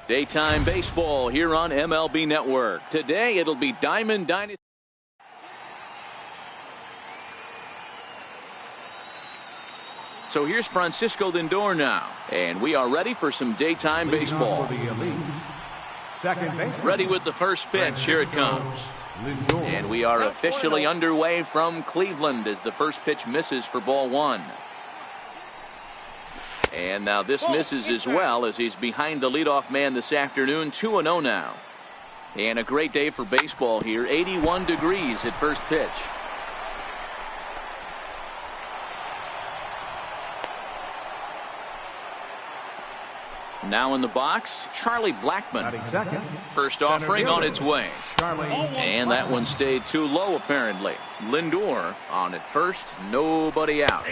Daytime baseball here on MLB Network. Today it'll be Diamond Dynasty. So here's Francisco Lindor now, and we are ready for some daytime baseball. Ready with the first pitch. Here it comes. And we are officially underway from Cleveland as the first pitch misses for ball one. And now this misses as well as he's behind the leadoff man this afternoon. 2-0 now. And a great day for baseball here. 81 degrees at first pitch. Now in the box, Charlie Blackmon. First offering on its way. And that one stayed too low apparently. Lindor on at first, nobody out.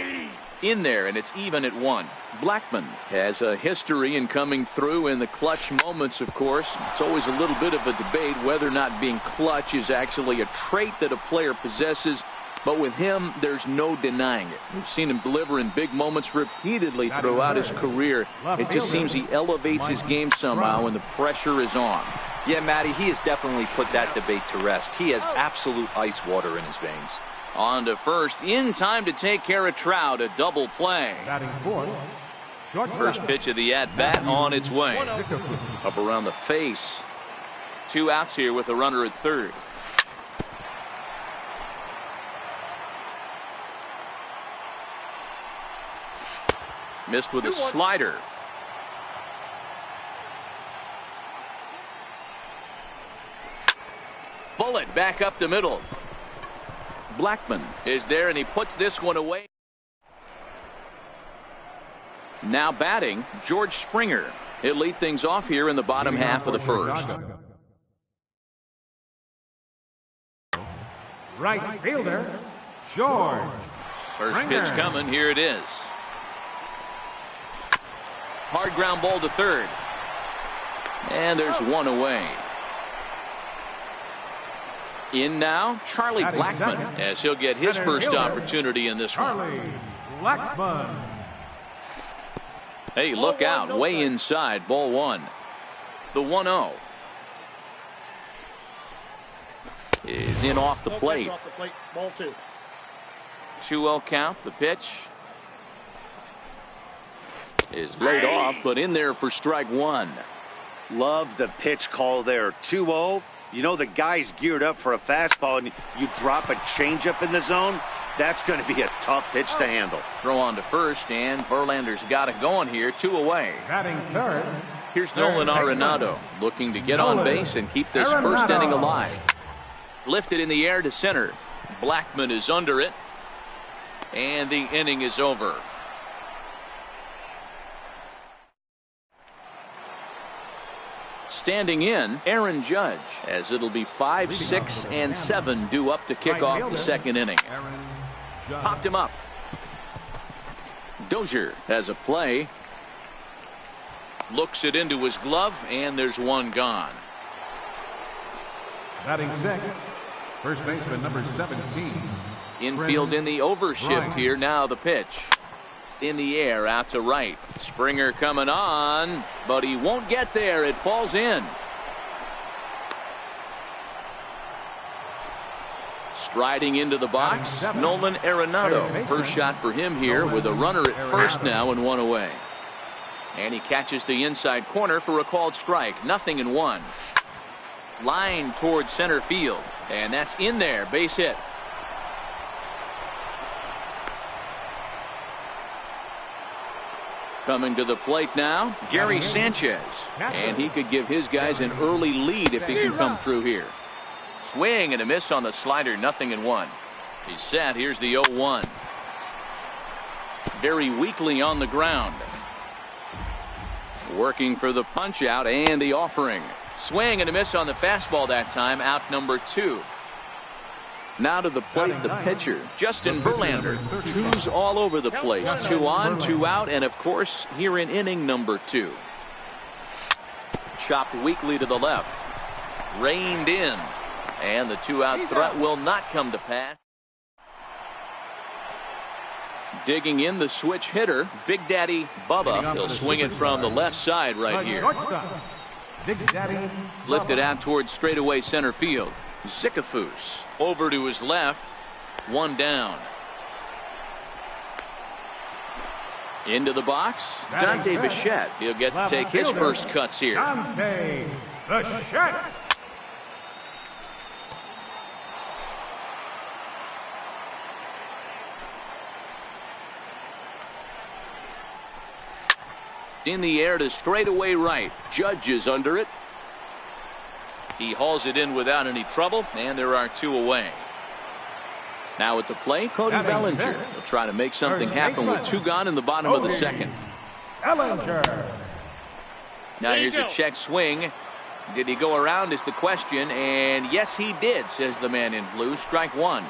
In there, and it's even at one. Blackmon has a history in coming through in the clutch moments, of course. It's always a little bit of a debate whether or not being clutch is actually a trait that a player possesses. But with him, there's no denying it. We've seen him deliver in big moments repeatedly throughout his career. It just seems he elevates his game somehow when the pressure is on. Yeah, Matty, he has definitely put that debate to rest. He has absolute ice water in his veins. On to first, in time to take care of Trout, a double play. First pitch of the at-bat on its way. Up around the face. 2 outs here with a runner at third. Missed with a slider. Bullet back up the middle. Blackmon is there, and he puts this one away. Now batting, George Springer. He'll lead things off here in the bottom half of the first. Right fielder, George. First pitch coming. Here it is. Hard ground ball to third. And there's one away. In now, Charlie Blackmon, as he'll get his first opportunity in this one. Hey, look out, way inside, ball one. The 1-0 is in off the plate. Ball 2. 2-0 count. The pitch is laid off, but in there for strike one. Love the pitch call there. 2-0. You know the guy's geared up for a fastball, and you drop a changeup in the zone. That's going to be a tough pitch to handle. Throw on to first, and Verlander's got it going here. 2 away. Here's Nolan Arenado looking to get on base and keep this first inning alive. Lifted in the air to center. Blackmon is under it, and the inning is over. Standing in, Aaron Judge, as it'll be 5, 6, and 7 due up to kick off the second inning. Popped him up. Dozier has a play. Looks it into his glove, and there's one gone. Batting sixth, first baseman number 17. Infield in the overshift here. Now the pitch. In the air out to right. Springer coming on, but he won't get there. It falls in. Striding into the box, Nolan Arenado. First shot for him here with a runner at first now and 1 away. And he catches the inside corner for a called strike. 0-1. Line towards center field, and that's in there. Base hit. Coming to the plate now, Gary Sanchez. And he could give his guys an early lead if he can come through here. Swing and a miss on the slider. 0-1. He's set. Here's the 0-1. Very weakly on the ground. Working for the punch out and the offering. Swing and a miss on the fastball that time. Out number 2. Now to the plate, the pitcher, Justin Verlander. 2s all over the place. 2 on, 2 out, and of course, here in inning number 2. Chopped weakly to the left. Reined in. And the 2-out threat will not come to pass. Digging in the switch hitter, Big Daddy Bubba. He'll swing it from the left side right here. Big Daddy. Lifted out towards straightaway center field. Zicafus over to his left. One down. Into the box. Dante Bichette. He'll get to take his first cuts here. Dante Bichette. In the air to straightaway right. Judge is under it. He hauls it in without any trouble, and there are two away. Now at the plate, Cody Bellinger. He'll try to make something happen with two gone in the bottom of the second. Bellinger. Now here's a check swing. Did he go around is the question, and yes he did, says the man in blue. Strike one.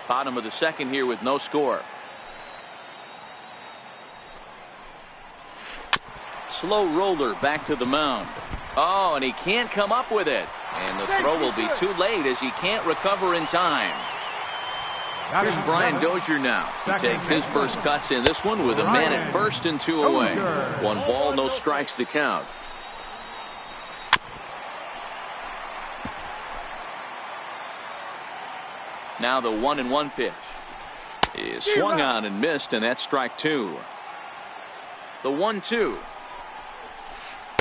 Bottom of the second here with no score. Slow roller back to the mound. Oh, and he can't come up with it. And the throw will be too late as he can't recover in time. Here's Brian Dozier now. He takes his first cuts in this one with a man at first and two away. One ball, no strikes the count. Now the 1-1 pitch is swung on and missed, and that's strike two. The 1-2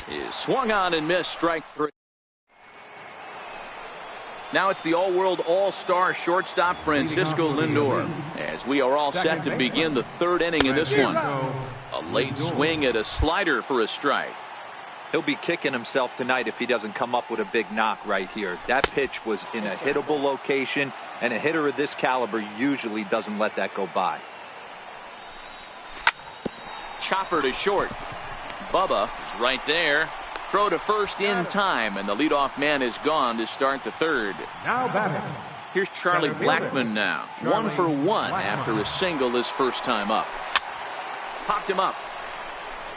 is swung on and missed, strike three. Now it's the all-world all-star shortstop Francisco Lindor, as we are all set to begin the third inning in this one. A late swing at a slider for a strike. He'll be kicking himself tonight if he doesn't come up with a big knock right here. That pitch was in a hittable location, and a hitter of this caliber usually doesn't let that go by. Chopper to short. Bubba is right there. Throw to first in time, and the leadoff man is gone to start the third. Now batting. Here's Charlie Blackmon now. 1 for 1 after a single his first time up. Popped him up.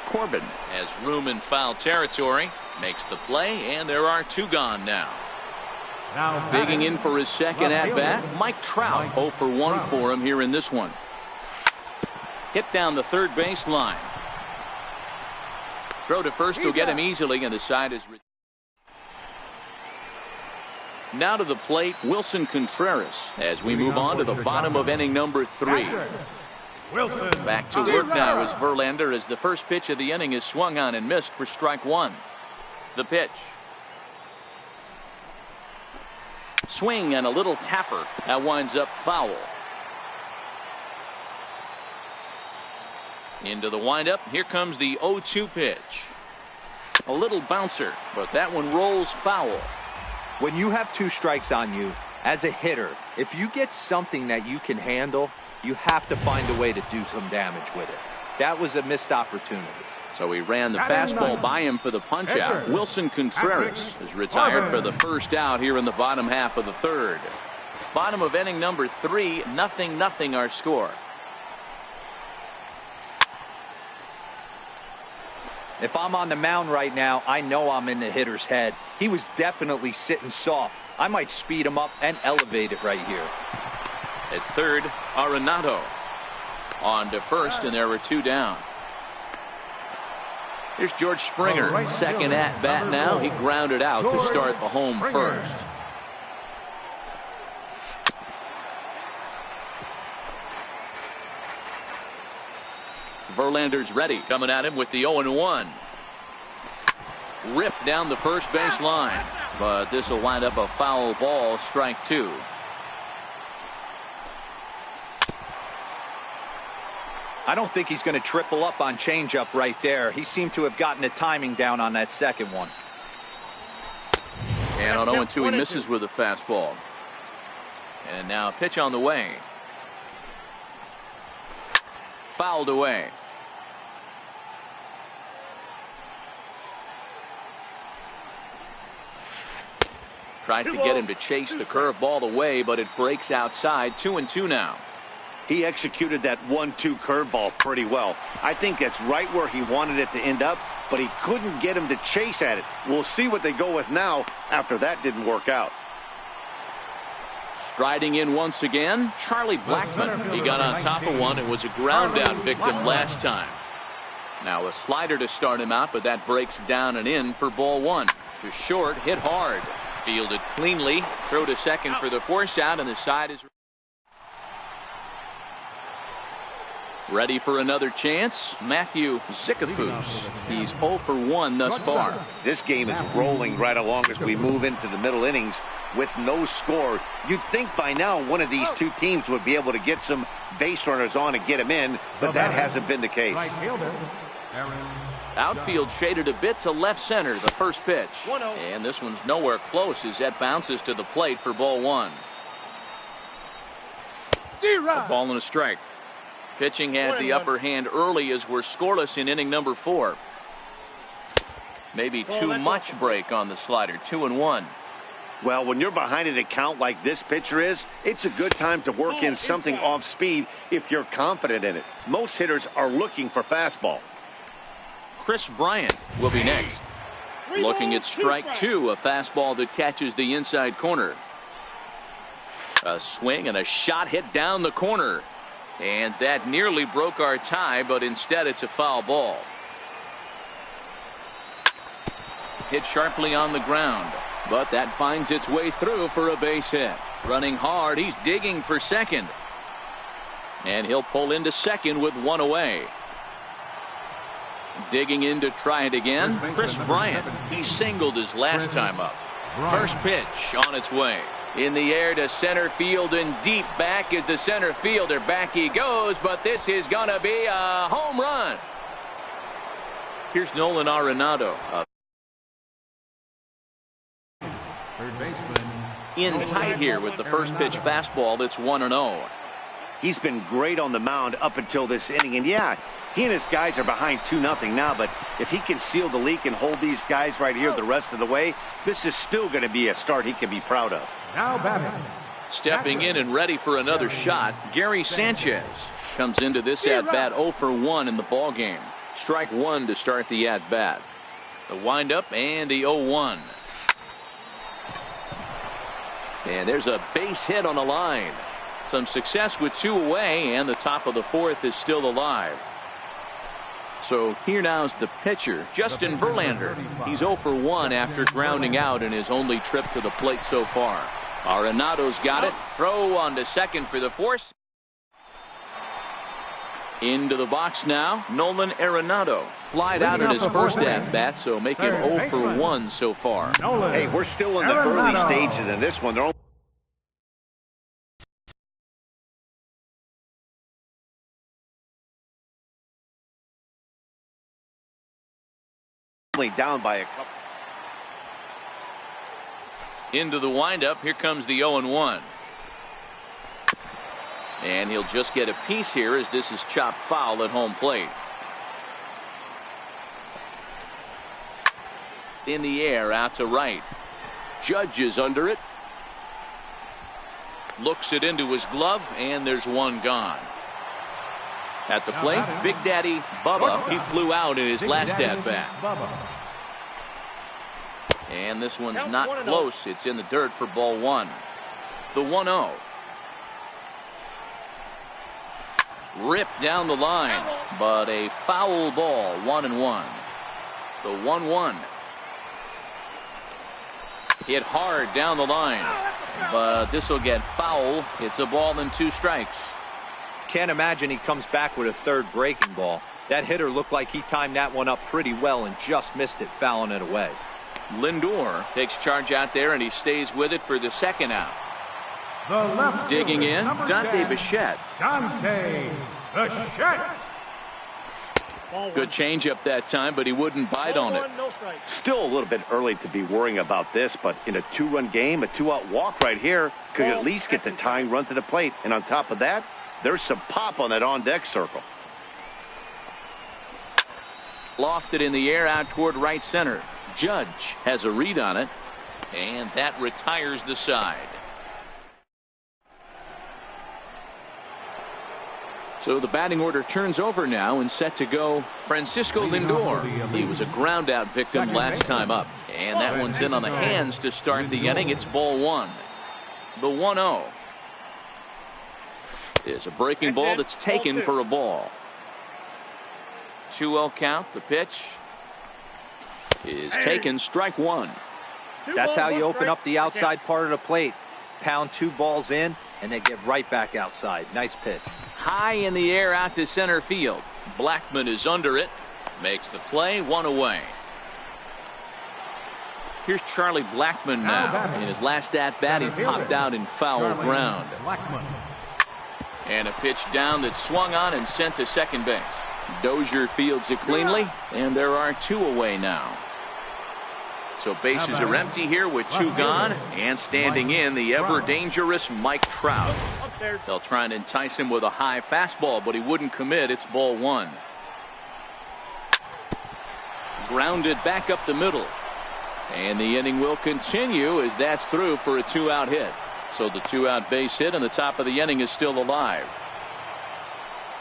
Corbin has room in foul territory. Makes the play, and there are two gone now. Digging in for his second at-bat, Mike Trout. 0 for 1 for him here in this one. Hit down the third base line. Throw to first will get him easily, and the side is. Now to the plate, Wilson Contreras, as we move on to the bottom of inning number 3. Back to work now is Verlander, as the first pitch of the inning is swung on and missed for strike one. The pitch. Swing and a little tapper. That winds up foul. Into the windup. Here comes the 0-2 pitch. A little bouncer, but that one rolls foul. When you have two strikes on you, as a hitter, if you get something that you can handle, you have to find a way to do some damage with it. That was a missed opportunity. So he ran the fastball by him for the punch-out. Wilson Contreras is retired for the first out here in the bottom half of the third. Bottom of inning number 3, 0-0 our score. If I'm on the mound right now, I know I'm in the hitter's head. He was definitely sitting soft. I might speed him up and elevate it right here. At third, Arenado. On to first, and there were two down. Here's George Springer, second at bat now. He grounded out to start the home first. Verlander's ready, coming at him with the 0-1. Ripped down the first base line, but this will wind up a foul ball, strike two. I don't think he's going to triple up on changeup right there. He seemed to have gotten the timing down on that second one. And on 0-2 he misses with a fastball. And now a pitch on the way. Fouled away. Tried to get him to chase the curveball away, but it breaks outside. 2-2 now. He executed that 1-2 curveball pretty well. I think that's right where he wanted it to end up, but he couldn't get him to chase at it. We'll see what they go with now after that didn't work out. Striding in once again, Charlie Blackmon. He got on top of one and was a ground out victim last time. Now a slider to start him out, but that breaks down and in for ball one. To short, hit hard. Fielded cleanly. Throw to second for the force out, and the side is ready for another chance. Matthew Zickafoose. He's 0 for 1 thus far. This game is rolling right along as we move into the middle innings with no score. You'd think by now one of these two teams would be able to get some base runners on and get them in, but that hasn't been the case. Outfield shaded a bit to left center, the first pitch. And this one's nowhere close as that bounces to the plate for ball one. A ball and a strike. Pitching has the upper hand early as we're scoreless in inning number 4. Maybe too much break on the slider. 2-1. Well, when you're behind an account like this pitcher is, it's a good time to work in something off speed if you're confident in it. Most hitters are looking for fastball. Chris Bryant will be next. Looking at strike 2, a fastball that catches the inside corner. A swing and a shot hit down the corner. And that nearly broke our tie, but instead it's a foul ball. Hit sharply on the ground, but that finds its way through for a base hit. Running hard, he's digging for second. And he'll pull into second with one away. Digging in to try it again, Chris Bryant. He singled his last time up. First pitch on its way. In the air to center field and deep back is the center fielder. Back he goes, but this is going to be a home run. Here's Nolan Arenado. In tight here with the first pitch fastball. That's 1-0. He's been great on the mound up until this inning. And yeah, he and his guys are behind 2-0 now, but if he can seal the leak and hold these guys right here the rest of the way, this is still going to be a start he can be proud of. Now batting. Stepping in and ready for another shot, Gary Sanchez comes into this at-bat 0 for 1 in the ball game. Strike 1 to start the at-bat. The windup and the 0-1. And there's a base hit on the line. Some success with 2 away, and the top of the 4th is still alive. So here now's the pitcher, Justin Verlander. He's 0 for 1 after grounding out in his only trip to the plate so far. Arenado's got it. Throw on to second for the force. Into the box now, Nolan Arenado. Flied out in his first at-bat, so make him 0 for 1 so far. Hey, we're still in the early stages in this one. They're only down by a couple. Into the windup, here comes the 0-1. And he'll just get a piece here as this is chopped foul at home plate. In the air, out to right. Judge is under it. Looks it into his glove, and there's one gone. At the plate, Big Daddy Bubba. He flew out in his last at-bat. And this one's not close. It's in the dirt for ball 1. The 1-0. Ripped down the line, but a foul ball. 1-1. The 1-1. Hit hard down the line, but this will get foul. It's a ball and 2 strikes. Can't imagine he comes back with a third breaking ball. That hitter looked like he timed that one up pretty well and just missed it, fouling it away. Lindor takes charge out there, and he stays with it for the second out. Digging in, Dante Bichette. Dante Bichette. Good changeup that time, but he wouldn't bite on it. Still a little bit early to be worrying about this, but in a 2-run game, a 2-out walk right here could at least get the tying run to the plate. And on top of that, there's some pop on that on-deck circle. Lofted in the air out toward right center. Judge has a read on it, and that retires the side. So the batting order turns over now and set to go Francisco Lindor. He was a ground out victim last time up, and that one's in on the hands to start the inning. It's ball 1. The 1-0. is a breaking ball that's taken for a ball. 2-0 count. The pitch is taken, strike one. That's how you open up the outside part of the plate. Pound 2 balls in and then get right back outside. Nice pitch. High in the air out to center field. Blackmon is under it. Makes the play, 1 away. Here's Charlie Blackmon now. In his last at-bat, he popped out in foul ground. And a pitch down that swung on and sent to second base. Dozier fields it cleanly, and there are 2 away now. So bases are empty here with 2 gone, and standing in the ever-dangerous Mike Trout. They'll try and entice him with a high fastball, but he wouldn't commit. It's ball 1. Grounded back up the middle. And the inning will continue as that's through for a 2-out hit. So the 2-out base hit and the top of the inning is still alive.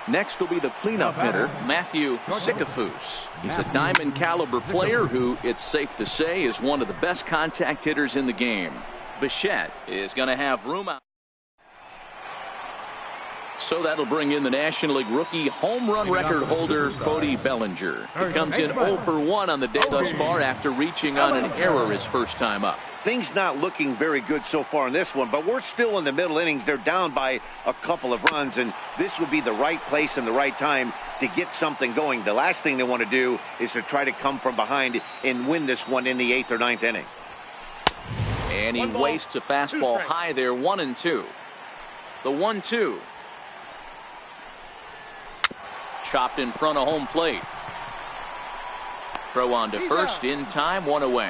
Next will be the cleanup hitter, Matthew Sikafus. He's a diamond caliber player who, it's safe to say, is one of the best contact hitters in the game. Bichette is going to have room out. So that'll bring in the National League rookie home run record holder Cody Bellinger. He comes in 0 for 1 on the day thus far after reaching on an error his first time up. Things not looking very good so far in this one, but we're still in the middle innings. They're down by a couple of runs, and this would be the right place and the right time to get something going. The last thing they want to do is to try to come from behind and win this one in the 8th or 9th inning. And he wastes a fastball high there, 1-2. The 1-2. Chopped in front of home plate. Throw on to first in time, 1 away.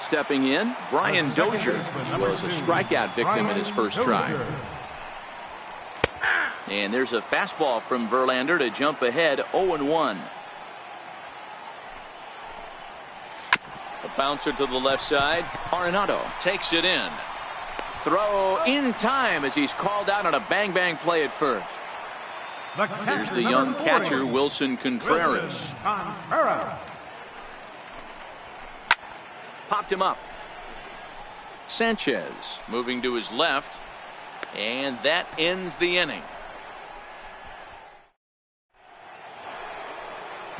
Stepping in, Brian Dozier was a strikeout victim in his first try. And there's a fastball from Verlander to jump ahead, 0-1. A bouncer to the left side. Arenado takes it in. Throw in time as he's called out on a bang-bang play at first. Here's the young catcher, Wilson Contreras. Popped him up. Sanchez moving to his left. And that ends the inning.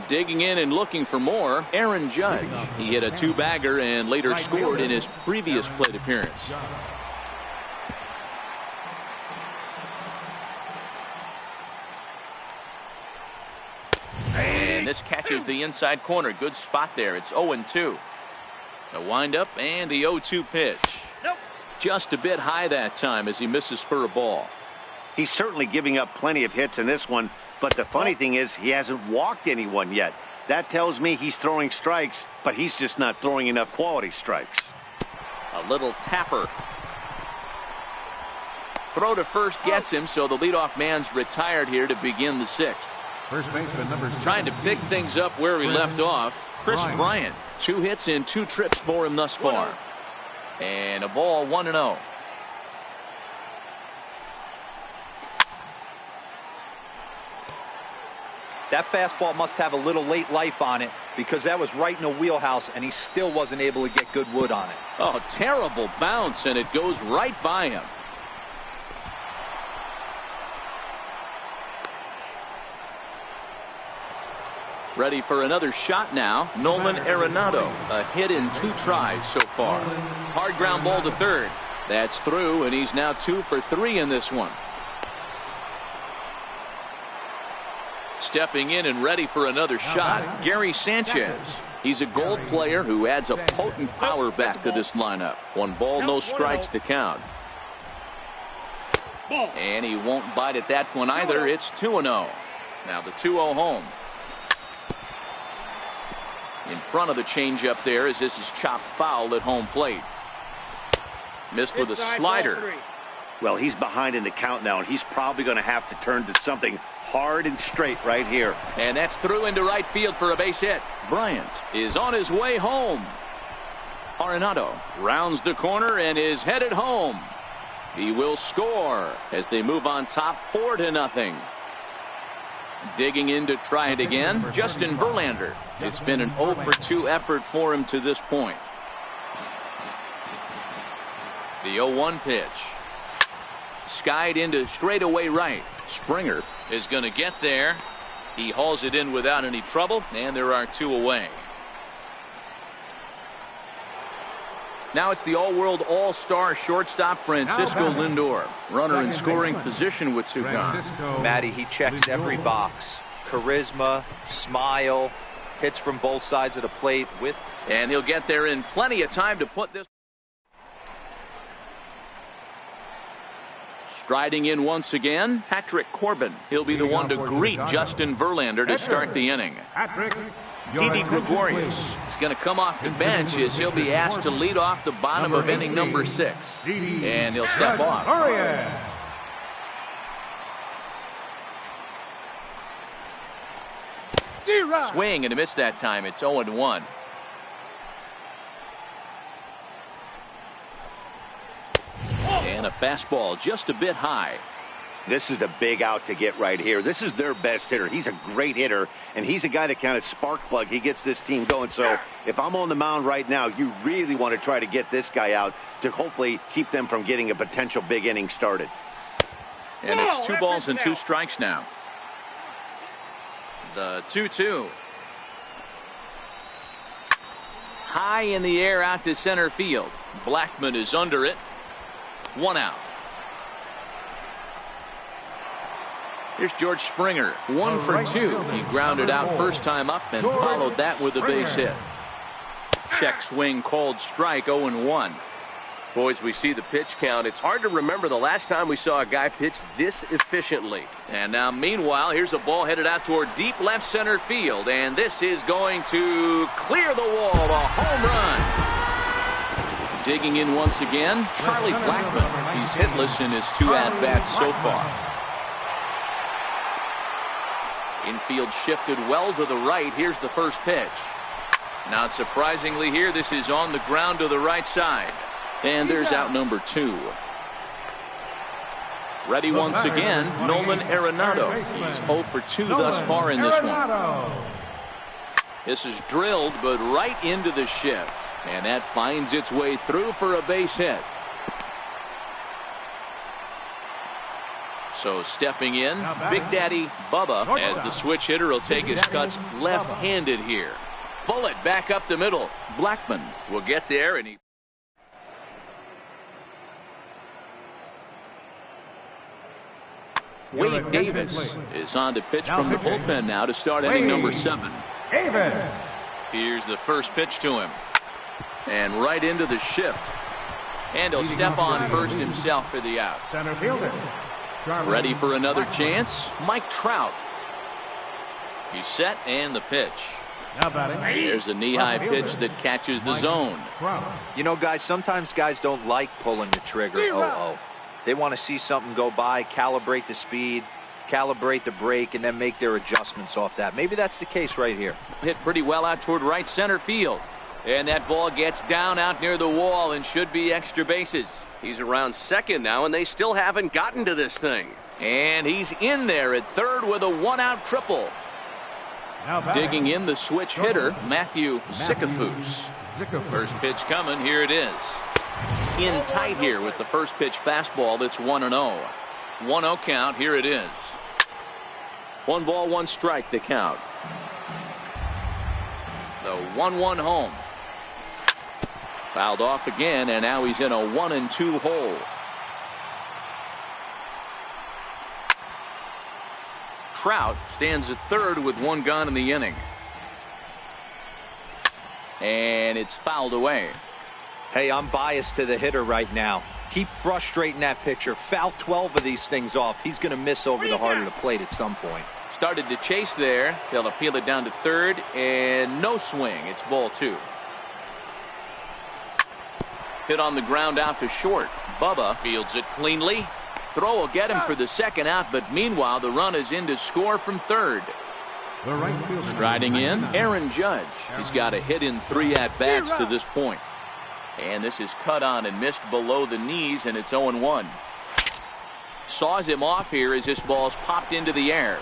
Digging in and looking for more, Aaron Judge. He hit a 2-bagger and later scored in his previous plate appearance. And this catches the inside corner. Good spot there. It's 0-2. The windup and the 0-2 pitch. Just a bit high that time as he misses for a ball. He's certainly giving up plenty of hits in this one, but the funny thing is he hasn't walked anyone yet. That tells me he's throwing strikes, but he's just not throwing enough quality strikes. A little tapper. Throw to first gets him, so the leadoff man's retired here to begin the 6th. First baseman number 7. Trying to pick things up where he left off. Chris Bryant. 2 hits in 2 trips for him thus far. And a ball, 1-0. That fastball must have a little late life on it because that was right in the wheelhouse and he still wasn't able to get good wood on it. Oh, terrible bounce, and it goes right by him. Ready for another shot now. Nolan Arenado, a hit in 2 tries so far. Hard ground ball to third. That's through, and he's now 2 for 3 in this one. Stepping in and ready for another shot, Gary Sanchez. He's a Gold player who adds a potent power back to this lineup. 1 ball, no strikes to count. And he won't bite at that one either. It's 2-0. Now the 2-0 home. In front of the changeup there as this is chopped foul at home plate. Missed with a slider. Well, he's behind in the count now, and he's probably going to have to turn to something hard and straight right here. And that's through into right field for a base hit. Bryant is on his way home. Arenado rounds the corner and is headed home. He will score as they move on top 4-0. Digging in to try it again, Justin Verlander. It's been an 0 for 2 effort for him to this point. The 0-1 pitch. skied into straightaway right. Springer is going to get there. He hauls it in without any trouble, and there are 2 away. Now it's the all-world all-star shortstop Francisco Lindor. Runner in scoring position with 2 gone. Matty, he checks every box. Charisma, smile, hits from both sides of the plate with. And he'll get there in plenty of time to put this. Striding in once again, Patrick Corbin. He'll be the one to greet Justin Verlander to start the inning. Didi Gregorius is going to come off the bench as he'll be asked to lead off the bottom of inning number 6. And he'll step off. Swing and a miss that time. It's 0-1. And a fastball just a bit high. This is a big out to get right here. This is their best hitter. He's a great hitter, and he's a guy that kind of spark plug. He gets this team going. So if I'm on the mound right now, you really want to try to get this guy out to hopefully keep them from getting a potential big inning started. And it's 2 balls and 2 strikes now. The 2-2. High in the air out to center field. Blackmon is under it. 1 out. Here's George Springer. 1 for 2. He grounded out first time up and followed that with a base hit. Check swing called strike. 0-1. Boys, we see the pitch count. It's hard to remember the last time we saw a guy pitch this efficiently. And now meanwhile, here's a ball headed out toward deep left center field, and this is going to clear the wall. A home run. Digging in once again, Charlie Blackmon. He's hitless in his 2 at-bats so far. Infield shifted well to the right. Here's the first pitch. Not surprisingly here, this is on the ground to the right side. And there's out number 2. Ready once again, Nolan Arenado. He's 0 for 2 thus far in this one. This is drilled, but right into the shift. And that finds its way through for a base hit. So stepping in, Big Daddy Bubba, as the switch hitter will take his cuts left-handed here. Bullet back up the middle. Blackmon will get there, and he. Wade Davis is on to pitch from the bullpen now to start inning number 7. Here's the first pitch to him. And right into the shift. And he'll step on first himself for the out. Ready for another chance, Mike Trout. He's set and the pitch. There's a knee-high pitch that catches the zone. You know, guys, sometimes guys don't like pulling the trigger. They want to see something go by, calibrate the speed, calibrate the brake, and then make their adjustments off that. Maybe that's the case right here. Hit pretty well out toward right center field. And that ball gets down out near the wall and should be extra bases. He's around second now, and they still haven't gotten to this thing. And he's in there at third with a 1-out triple. Digging in the switch hitter, Matthew Zickafoose. First pitch coming. Here it is. In tight here with the first pitch fastball. That's 1-0. 1-0 count. Here it is. 1 ball, 1 strike the count. The 1-1 home. Fouled off again, and now he's in a 1-2 hole. Trout stands at third with 1 gone in the inning. And it's fouled away. Hey, I'm biased to the hitter right now. Keep frustrating that pitcher. Foul 12 of these things off. He's going to miss over the heart of the plate at some point. Started to chase there. They'll appeal it down to third, and no swing. It's ball 2. Hit on the ground out to short. Bubba fields it cleanly. Throw will get him for the second out, but meanwhile the run is in to score from third. Striding in, Aaron Judge. He's got a hit in 3 at-bats to this point. And this is cut on and missed below the knees, and it's 0-1. Saws him off here as this ball's popped into the air.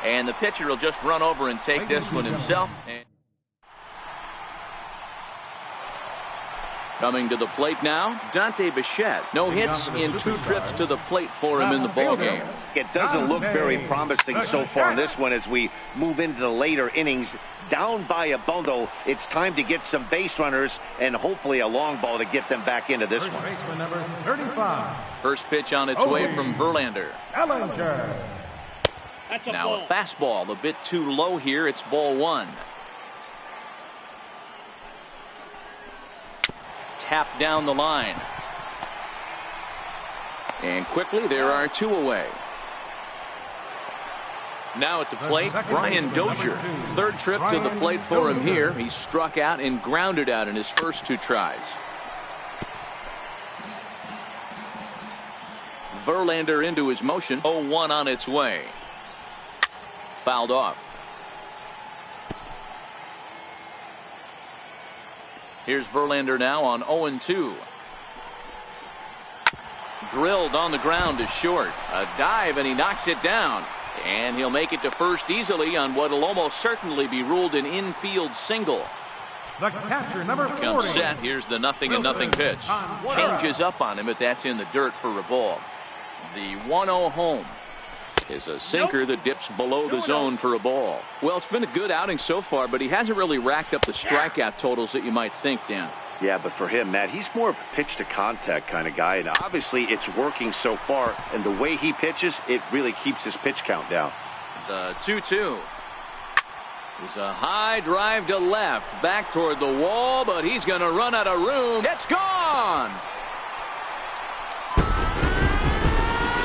And the pitcher will just run over and take this one himself. Coming to the plate now, Dante Bichette. No hits in 2 trips to the plate for him in the ballgame. It doesn't look very promising so far in this one as we move into the later innings. Down by a bundle, it's time to get some base runners and hopefully a long ball to get them back into this one. Baseman number 35. First pitch on its way from Verlander. Now a fastball a bit too low here. It's ball 1. Tap down the line. And quickly there are 2 away. Now at the plate, Brian Dozier. 3rd trip to the plate for him here. He struck out and grounded out in his first 2 tries. Verlander into his motion. 0-1 on its way. Fouled off. Here's Verlander now on 0-2. Drilled on the ground to short. A dive and he knocks it down. And he'll make it to first easily on what will almost certainly be ruled an infield single. The catcher, number 40. Comes set. Here's the 0-0 pitch. Changes up on him, but that's in the dirt for a ball. The 1-0 home is a sinker that dips below the zone for a ball. Well, it's been a good outing so far, but he hasn't really racked up the strikeout totals that you might think, Dan. Yeah, but for him, Matt, he's more of a pitch to contact kind of guy, and obviously it's working so far, and the way he pitches, it really keeps his pitch count down. The 2-2 is a high drive to left, back toward the wall, but he's going to run out of room. It's gone.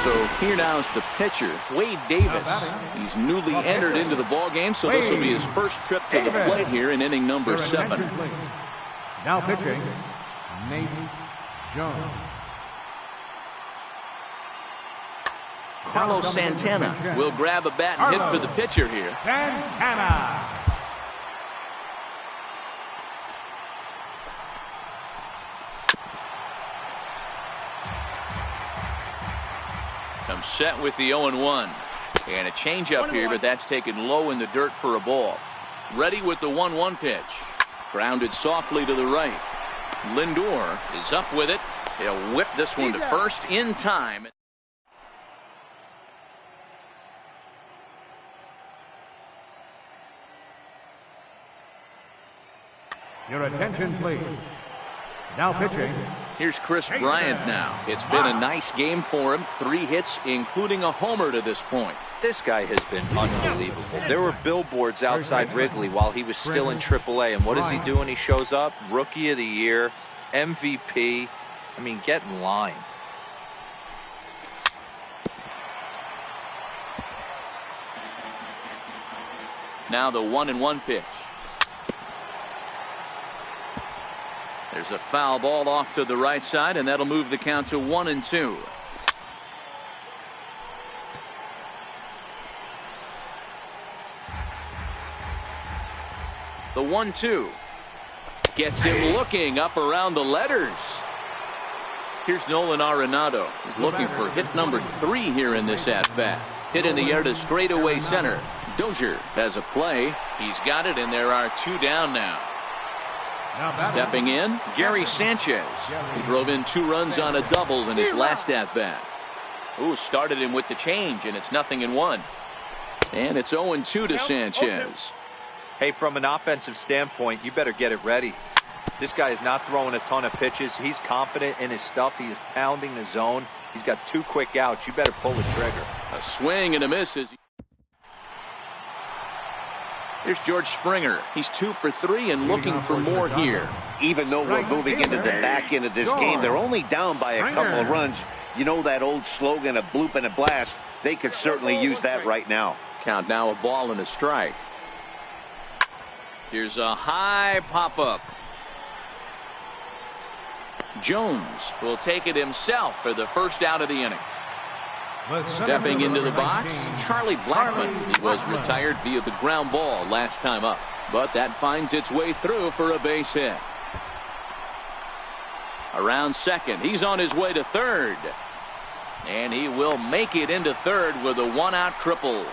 So here now is the pitcher, Wade Davis. He's newly entered into the ballgame, so this will be his first trip to the plate here in inning number 7. Now pitching, Nate Jones. Carlos Santana will grab a bat and hit for the pitcher here. Santana. Comes set with the 0-1. And a changeup here, but that's taken low in the dirt for a ball. Ready with the 1-1 pitch. Grounded softly to the right. Lindor is up with it. He'll whip this one to first in time. Your attention, please. Now pitching. Here's Chris Bryant now. It's been a nice game for him. 3 hits, including a homer to this point. This guy has been unbelievable. There were billboards outside Wrigley while he was still in AAA. And what does he do when he shows up? Rookie of the Year, MVP. I mean, get in line. Now the 1-1 pitch. There's a foul ball off to the right side, and that'll move the count to 1-2. The 1-2 gets him looking up around the letters. Here's Nolan Arenado. He's looking for hit number 3 here in this at-bat. Hit in the air to straightaway center. Dozier has a play. He's got it, and there are 2 down now. Stepping in, Gary Sanchez. He drove in 2 runs on a double in his last at-bat. Ooh, started him with the change, and it's 0-1. And it's 0-2 to Sanchez. Hey, from an offensive standpoint, you better get it ready. This guy is not throwing a ton of pitches. He's confident in his stuff. He is pounding the zone. He's got 2 quick outs. You better pull the trigger. A swing and a miss. Here's George Springer. He's 2 for 3 and looking for more here. Even though we're moving into the back end of this game, they're only down by a couple of runs. You know that old slogan, a bloop and a blast. They could certainly use that right now. Count now, a ball and a strike. Here's a high pop-up. Jones will take it himself for the first out of the inning. Stepping into the box, Charlie Blackmon. He was retired via the ground ball last time up, but that finds its way through for a base hit. Around second, he's on his way to third, and he will make it into third with a 1-out triple.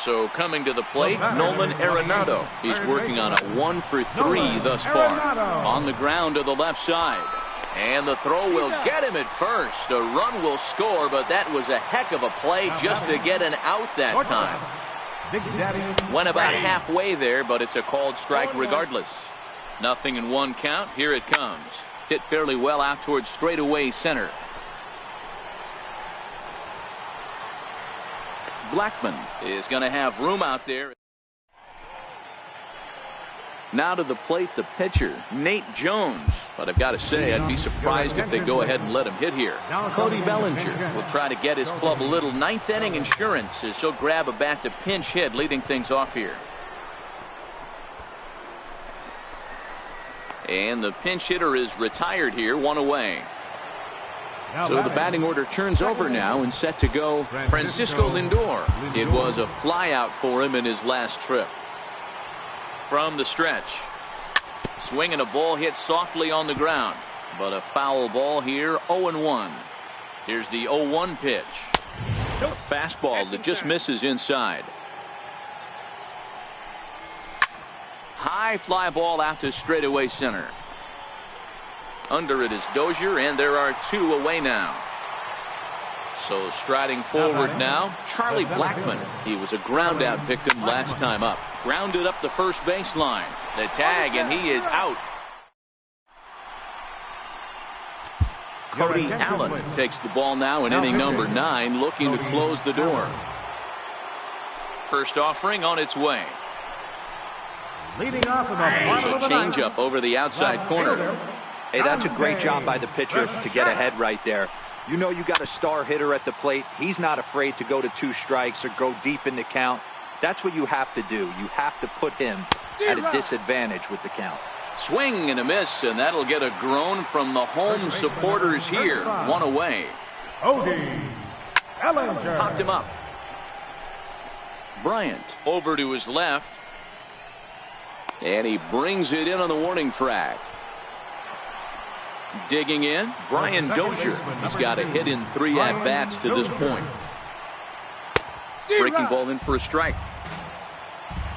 So coming to the plate, Nolan Arenado. He's working on a 1-for-3 thus far. On the ground to the left side. And the throw will get him at first. A run will score, but that was a heck of a play just to get an out that time. Went about halfway there, but it's a called strike regardless. 0-1 count. Here it comes. Hit fairly well out towards straightaway center. Blackman is going to have room out there. Now to the plate, the pitcher, Nate Jones. But I've got to say, I'd be surprised if they go ahead and let him hit here. Cody Bellinger will try to get his club a little ninth-inning insurance as he'll grab a bat to pinch hit, leading things off here. And the pinch hitter is retired here, one away. So the batting order turns over now and set to go Francisco Lindor. It was a flyout for him in his last trip. From the stretch. Swinging a ball hit softly on the ground. But a foul ball here, 0-1. Here's the 0-1 pitch. A fastball that just misses inside. High fly ball out to straightaway center. Under it is Dozier, and there are two away now. So striding forward now, Charlie Blackman. He was a ground out victim last time up. Grounded up the first baseline. The tag, and he is out. Cody Allen takes the ball now in inning number 9, looking to close the door. First offering on its way. Leading off with a changeup over the outside corner. Hey, that's a great job by the pitcher to get ahead right there. You know you got a star hitter at the plate. He's not afraid to go to 2 strikes or go deep in the count. That's what you have to do. You have to put him at a disadvantage with the count. Swing and a miss, and that'll get a groan from the home supporters here. One away. Popped him up. Bryant over to his left. And he brings it in on the warning track. Digging in, Brian Dozier. He's got a hit in 3 at-bats to this point. Breaking ball in for a strike.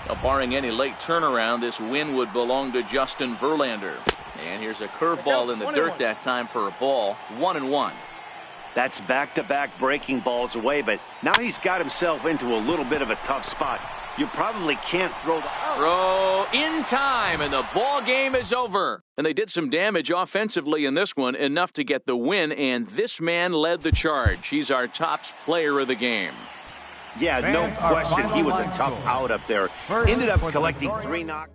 Now, barring any late turnaround, this win would belong to Justin Verlander. And here's a curveball in the dirt that time for a ball. 1-1. That's back-to-back breaking balls away, but now he's got himself into a little bit of a tough spot. You probably can't throw the throw in time, and the ball game is over. And they did some damage offensively in this one, enough to get the win, and this man led the charge. He's our top player of the game. Yeah, no question. He was a tough out up there. Ended up collecting 3 knocks.